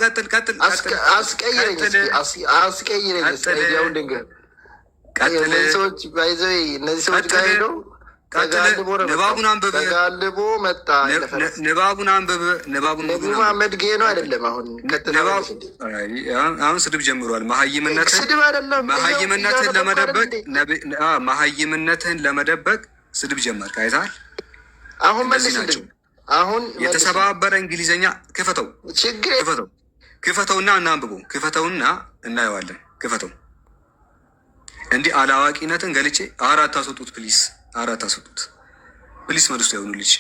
ቀጥል ቀጥል አስቀይረኝ አይዲያውን ድንገት እነዚህ ሰዎች ባይዘው እነዚህ ሰዎች ጋር ሄደው ንባቡን አንብብ። ተጋልቦ መጣ። ንባቡን አንብብ። ንባቡን መሐመድ ጌ ነው አይደለም። አሁን ስድብ ጀምሯል። መሀይምነትህን ለመደበቅ ስድብ ጀመርክ። አይተሃል? አሁን መልስልኝ። አሁን የተሰባበረ እንግሊዝኛ ክፈተው፣ ክፈተውና እናንብበው። ክፈተውና እናየዋለን። ክፈተው። እንዲህ አላዋቂነትን ገልጬ አራት አስወጡት ፕሊስ፣ አራት አስወጡት ፕሊስ። መልሱት። ያሁኑ ልጅ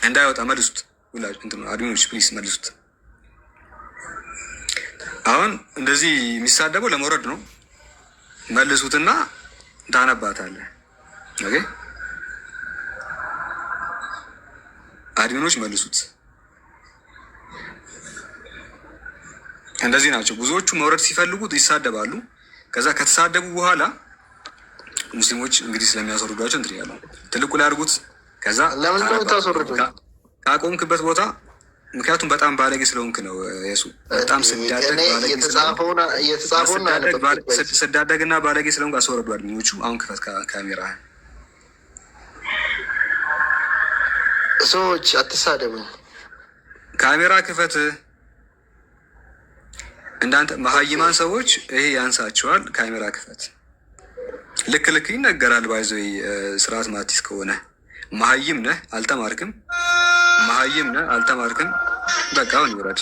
እንዳይወጣ መልሱት። ሁላችሁ እንትን አድሚኖች ፕሊስ መልሱት። አሁን እንደዚህ የሚሳደበው ለመውረድ ነው። መልሱትና ታነባታለህ። ኦኬ አድሚኖች መልሱት። እንደዚህ ናቸው ብዙዎቹ። መውረድ ሲፈልጉት ይሳደባሉ። ከዛ ከተሳደቡ በኋላ ሙስሊሞች እንግዲህ ስለሚያስወርዷቸው እንትን ያለው ትልቁ ላይ አድርጉት። ከዛ ካቆምክበት ቦታ ምክንያቱም በጣም ባለጌ ስለሆንክ ነው። የሱ በጣም ስዳደግና ባለጌ ስለሆንክ አስወረዱ አድሚኖቹ። አሁን ክፈት ካሜራ። ሰዎች አትሳደቡ። ካሜራ ክፈት። እንዳንተ መሀይማን ሰዎች ይሄ ያንሳቸዋል። ካሜራ ክፈት። ልክ ይነገራል። ባይዞ ስርዓት ማቲስ ከሆነ መሀይም ነህ አልተማርክም፣ በቃ አሁን ይውረድ።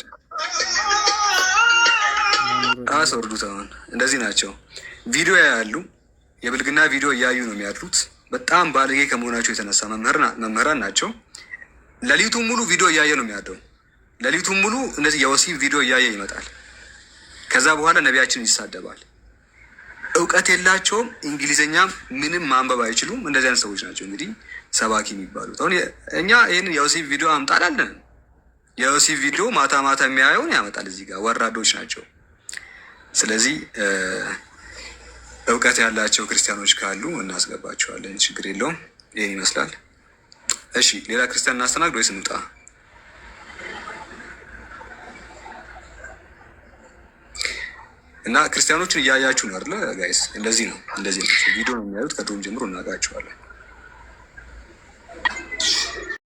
አስወርዱት። አሁን እንደዚህ ናቸው። ቪዲዮ ያያሉ። የብልግና ቪዲዮ እያዩ ነው የሚያሉት። በጣም ባለጌ ከመሆናቸው የተነሳ መምህራን ናቸው። ሌሊቱን ሙሉ ቪዲዮ እያየ ነው የሚያደው። ሌሊቱን ሙሉ እንደዚህ የወሲብ ቪዲዮ እያየ ይመጣል። ከዛ በኋላ ነቢያችን ይሳደባል። እውቀት የላቸውም። እንግሊዝኛ ምንም ማንበብ አይችሉም። እንደዚህ አይነት ሰዎች ናቸው እንግዲህ ሰባኪ የሚባሉት። አሁን እኛ ይህንን የወሲብ ቪዲዮ አምጣላለን። የወሲብ ቪዲዮ ማታ የሚያየውን ያመጣል። እዚህ ጋር ወራዶች ናቸው። ስለዚህ እውቀት ያላቸው ክርስቲያኖች ካሉ እናስገባቸዋለን። ችግር የለውም። ይህን ይመስላል። እሺ ሌላ ክርስቲያን እናስተናግድ ወይስ እንውጣ? እና ክርስቲያኖችን እያያችሁ ነው አይደለ ጋይስ? እንደዚህ ነው ቪዲዮ ነው የሚያዩት። ከድሮም ጀምሮ እናውቃቸዋለን።